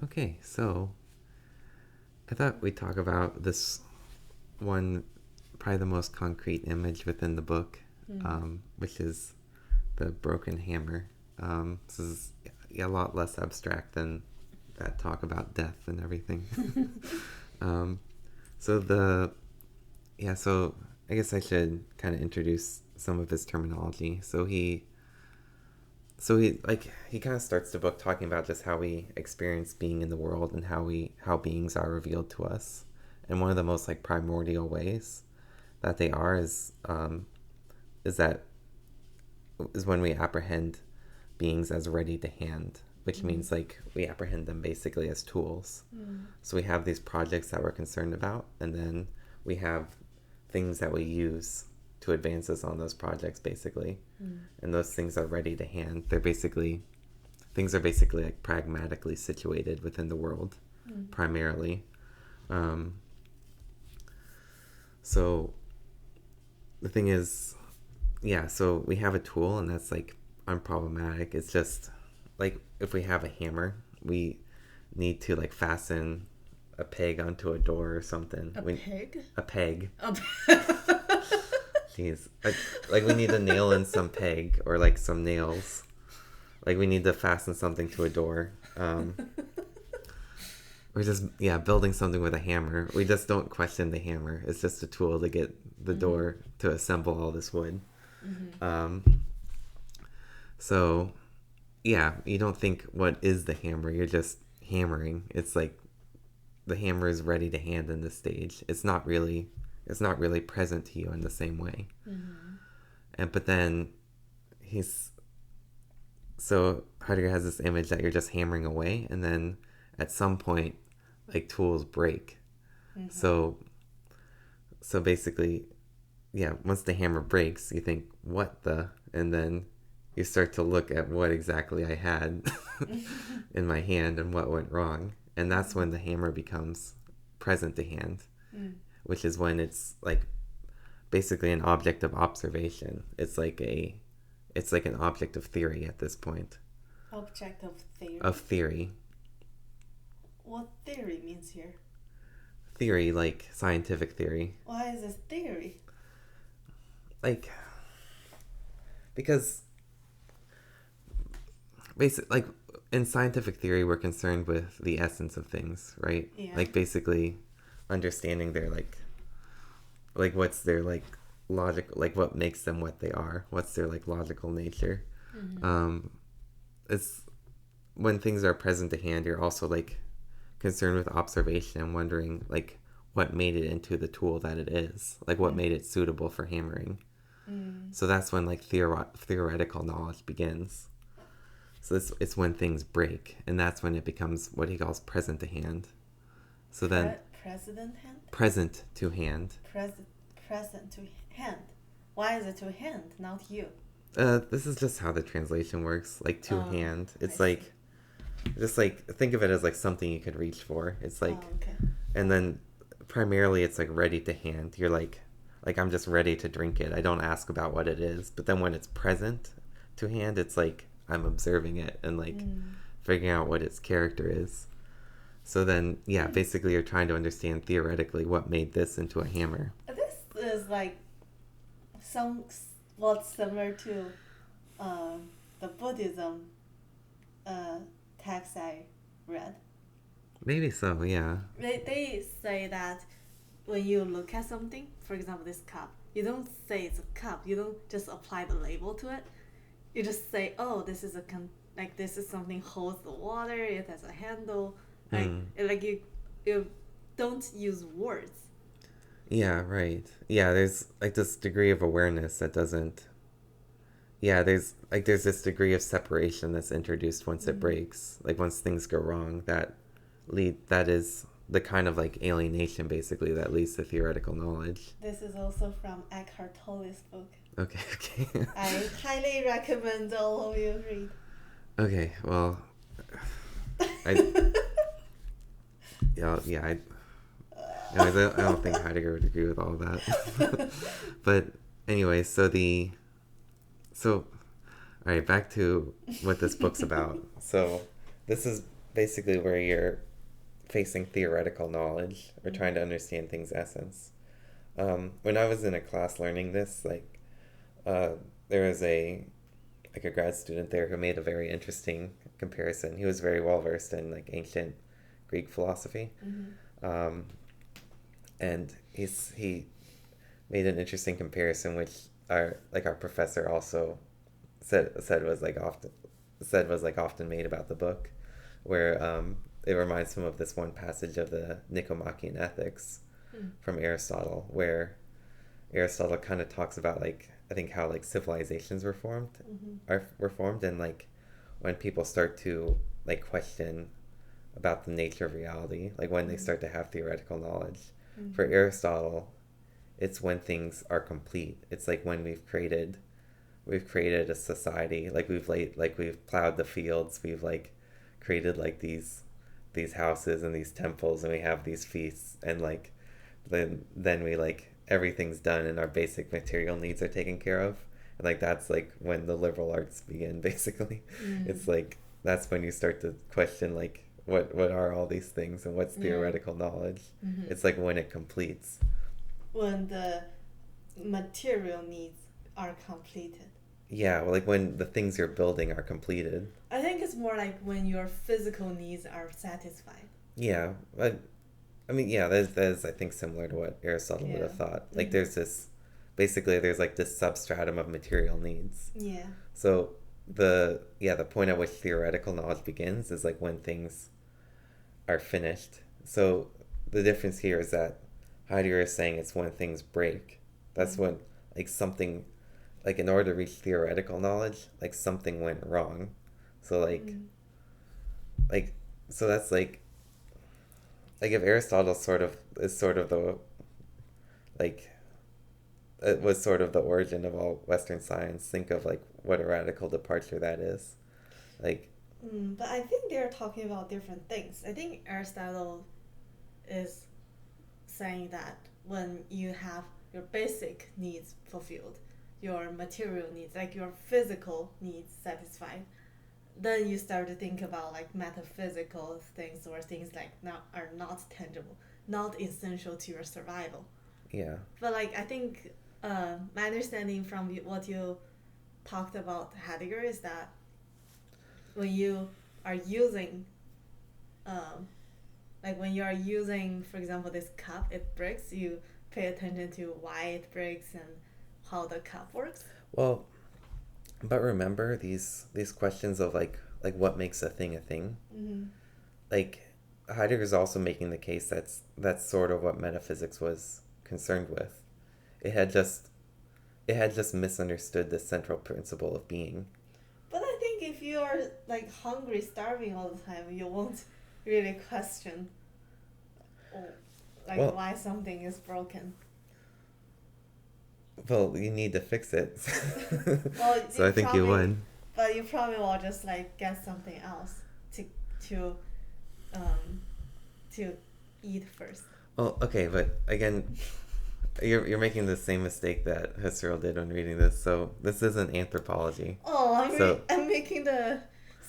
Okay, so I thought we'd talk about this one, probably the most concrete image within the book, which is the broken hammer. This is a lot less abstract than that talk about death and everything. um, so I guess I should kind of introduce some of his terminology. He kind of starts the book talking about just how we experience being in the world and how beings are revealed to us. And one of the most like primordial ways that they are is when we apprehend beings as ready to hand, which means like we apprehend them basically as tools. So we have these projects that we're concerned about, and then we have things that we use to advance us on those projects, basically. And those things are ready to hand. Things are basically like pragmatically situated within the world, primarily. So the thing is, so we have a tool, and that's like unproblematic. It's just like if we have a hammer, we need to like fasten a peg onto a door or something. Peg? A peg. A Jeez. Like we need to nail in some peg or like some nails. Like we need to fasten something to a door. We're just building something with a hammer. We just don't question the hammer. It's just a tool to get the door to assemble all this wood. So you don't think what is the hammer. You're just hammering. It's like the hammer is ready to hand in this stage. It's not really present to you in the same way. But then Heidegger has this image that you're just hammering away, and then at some point like tools break. So basically, once the hammer breaks, you think, and then you start to look at what exactly I had in my hand and what went wrong. And that's when the hammer becomes present to hand, which is when it's like basically an object of observation. It's like an object of theory at this point. Object of theory? Of theory. What theory means here? Theory, like scientific theory. Why is this theory? Like, because basically, like in scientific theory, we're concerned with the essence of things, right? Yeah. Like basically understanding their like what's their like logic, like what makes them what they are, what's their like logical nature. It's when things are present to hand, you're also like concerned with observation and wondering like what made it into the tool that it is, like what made it suitable for hammering. So that's when like theoretical knowledge begins. So it's when things break, and that's when it becomes what he calls present to hand. So then present hand? Present to hand. Present to hand. Why is it to hand, not you? This is just how the translation works, like to hand. It's like just like think of it as like something you could reach for. It's like and then primarily it's like ready to hand. You're like I'm just ready to drink it. I don't ask about what it is. But then when it's present to hand, it's like I'm observing it and like figuring out what its character is. So then basically you're trying to understand theoretically what made this into a hammer. This is like somewhat similar to the Buddhism text I read. Maybe so, yeah. They say that when you look at something, for example, this cup, you don't say it's a cup. You don't just apply the label to it. You just say, oh, this is this is something holds the water. It has a handle. Like you don't use words. Yeah, right. Yeah, there's like this degree of awareness that doesn't. Yeah, there's this degree of separation that's introduced once it breaks. Like once things go wrong, that is the kind of like alienation basically that leads to theoretical knowledge. This is also from Eckhart Tolle's book. Okay. I highly recommend all of you read. Okay, well, I don't think Heidegger would agree with all that. But anyway, all right, back to what this book's about. So this is basically where you're facing theoretical knowledge or trying to understand things' essence. When I was in a class learning this, there was a grad student there who made a very interesting comparison. He was very well versed in like ancient Greek philosophy, and he made an interesting comparison, which our professor also said was often made about the book, where it reminds him of this one passage of the Nicomachean Ethics from Aristotle, where Aristotle kind of talks about I think how civilizations were formed, and when people start to question about the nature of reality, when they start to have theoretical knowledge. For Aristotle, it's when things are complete. It's when we've created a society, we've plowed the fields, we've created these houses and these temples, and we have these feasts, and then we everything's done and our basic material needs are taken care of, and that's when the liberal arts begin, basically. It's that's when you start to question what are all these things and what's theoretical knowledge. It's when it completes, when the material needs are completed. Yeah, well, when the things you're building are completed. I think it's more when your physical needs are satisfied. Yeah, but I mean, yeah, that is I think similar to what Aristotle would have thought. There's this, basically there's this substratum of material needs. Yeah. So the point at which theoretical knowledge begins is when things are finished. So the difference here is that Heidegger is saying it's when things break. That's when something, in order to reach theoretical knowledge, something went wrong. So so that's if Aristotle is sort of the it was sort of the origin of all Western science, think of what a radical departure that is. But I think they're talking about different things. I think Aristotle is saying that when you have your basic needs fulfilled, your material needs, your physical needs satisfied, then you start to think about metaphysical things, or things are not tangible, not essential to your survival. Yeah. But I think my understanding from what you talked about Heidegger is that when you are using when you are using, for example, this cup, it breaks, you pay attention to why it breaks and how the cup works. Well, but remember these questions of what makes a thing a thing. Heidegger's also making the case that's sort of what metaphysics was concerned with. It had just misunderstood the central principle of being. But I think if you are hungry, starving all the time, you won't really question why something is broken. Well, you need to fix it. Well, so I think you won. But you probably will just get something else to eat first. Well, okay, but again, you're making the same mistake that Husserl did when reading this. So this isn't anthropology. Oh, I'm making the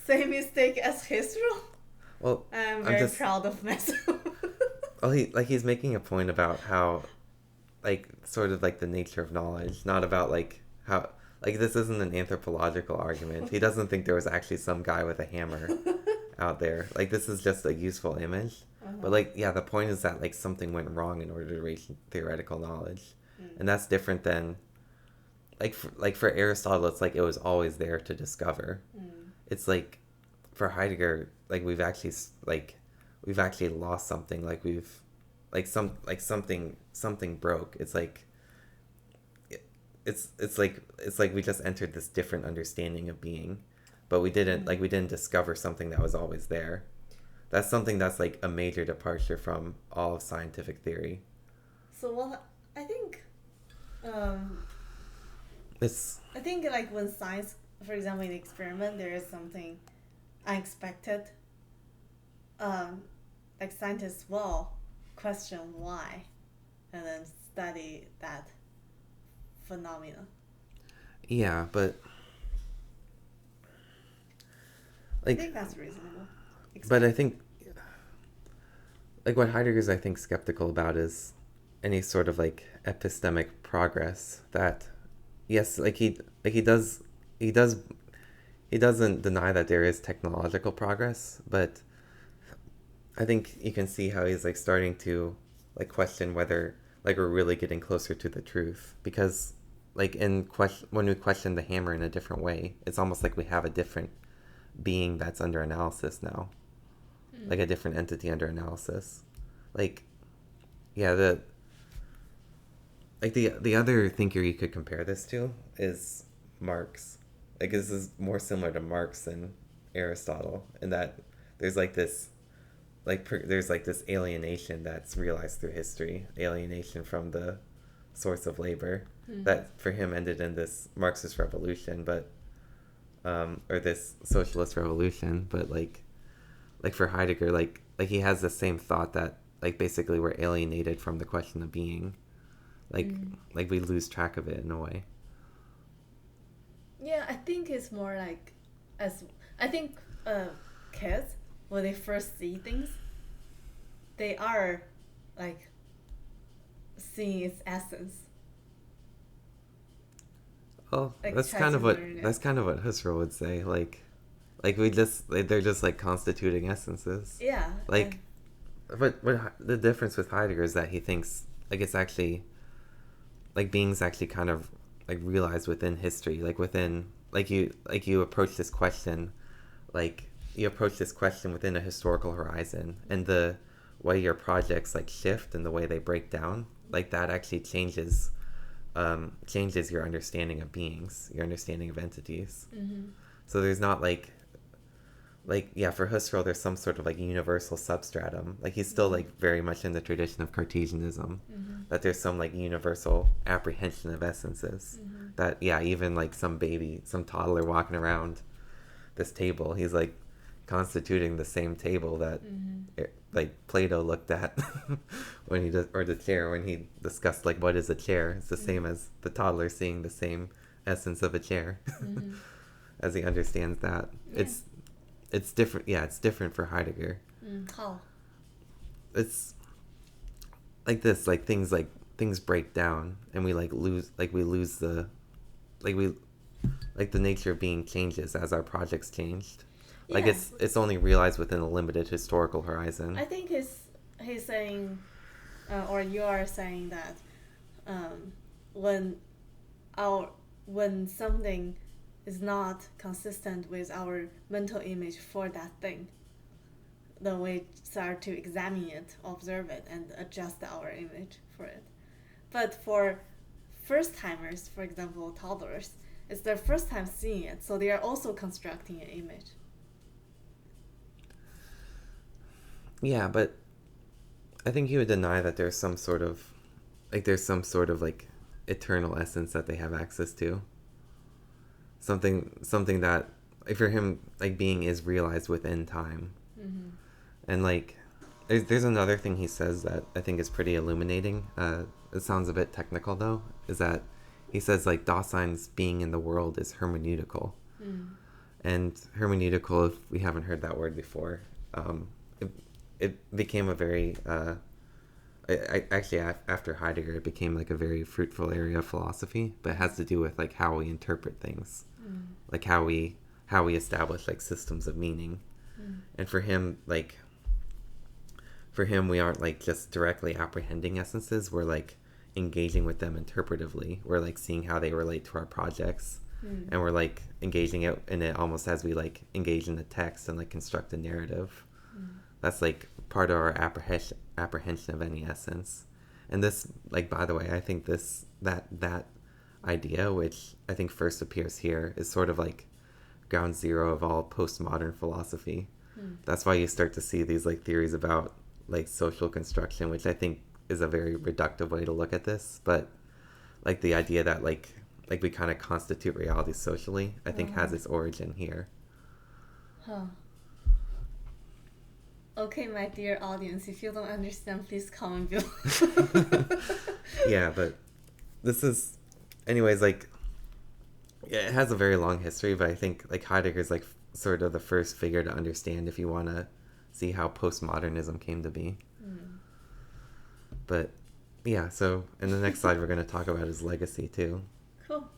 same mistake as Husserl. Well, I'm very proud of myself. Well, he's making a point about how, sort of the nature of knowledge, not about how, this isn't an anthropological argument. He doesn't think there was actually some guy with a hammer out there. This is just a useful image. But the point is that something went wrong in order to reach theoretical knowledge, and that's different than for Aristotle, it's it was always there to discover. It's for Heidegger, we've actually lost something. We've something broke. It's we just entered this different understanding of being, but we didn't discover something that was always there. That's something that's a major departure from all of scientific theory. So I think I think when science, for example, in the experiment, there is something unexpected. Scientists will question why, and then study that phenomena. Yeah, but I think that's reasonable. But I think, like, what Heidegger's, I think, skeptical about is any sort of, like, epistemic progress that, yes, like, he doesn't deny that there is technological progress, but I think you can see how he's, like, starting to, like, question whether, like, we're really getting closer to the truth, because, like, when we question the hammer in a different way, it's almost like we have a different being that's under analysis now, like a different entity under analysis. Like, yeah, the other thinker you could compare this to is Marx. Like, this is more similar to Marx than Aristotle, in that there's like this, there's like this alienation that's realized through history, alienation from the source of labor, that for him ended in this Marxist revolution, but or this socialist revolution, but like for Heidegger, like he has the same thought that, like, basically we're alienated from the question of being, like we lose track of it in a way. Yeah, I think it's more like, I think kids, when they first see things, they are like seeing its essence. Oh, like, that's kind of what Husserl would say. Like they're just like constituting essences. Yeah. Like, but the difference with Heidegger is that he thinks, like, it's actually, like, being's actually kind of, like, realized within history, like within, you approach this question, within a historical horizon, and the way your projects, like, shift and the way they break down, like, that actually changes your understanding of beings, your understanding of entities. So there's not like yeah, for Husserl there's some sort of, like, universal substratum. Like, he's still, like, very much in the tradition of Cartesianism, that there's some, like, universal apprehension of essences, that, yeah, even, like, some toddler walking around this table, he's, like, constituting the same table that like Plato looked at when he or the chair, when he discussed, like, what is a chair. It's the same as the toddler seeing the same essence of a chair as he understands that. Yeah. It's different. Yeah, it's different for Heidegger. How? It's like this, like, things break down, and we lose the, the nature of being changes as our projects changed. Like, yeah. It's only realized within a limited historical horizon. I think he's saying, or you are saying that when something is not consistent with our mental image for that thing, then we start to examine it, observe it, and adjust our image for it. But for first-timers, for example, toddlers, it's their first time seeing it, so they are also constructing an image. Yeah, but I think you would deny that there's some sort of like eternal essence that they have access to. Something that, like, for him, like, being is realized within time. And, like, there's another thing he says that I think is pretty illuminating. It sounds a bit technical, though, is that he says, like, Daseins being in the world is hermeneutical. And hermeneutical, if we haven't heard that word before, it became a very actually after Heidegger, it became, like, a very fruitful area of philosophy, but it has to do with, like, how we interpret things, like how we establish, like, systems of meaning. And for him, we aren't, like, just directly apprehending essences. We're, like, engaging with them interpretively. We're, like, seeing how they relate to our projects, and we're, like, engaging in it almost as we, like, engage in the text and, like, construct a narrative. That's, like, part of our apprehension of any essence. And this, like, by the way, I think that idea, which I think first appears here, is sort of, like, ground zero of all postmodern philosophy. That's why you start to see these, like, theories about, like, social construction, which I think is a very reductive way to look at this. But, like, the idea that, like we kind of constitute reality socially, I think has its origin here. Okay, my dear audience, if you don't understand, please comment below. Yeah, but this is, anyways, like, yeah, it has a very long history, but I think, like, Heidegger's, like, sort of the first figure to understand, if you want to see how postmodernism came to be. Mm. But yeah, so in the next slide we're going to talk about his legacy too. Cool.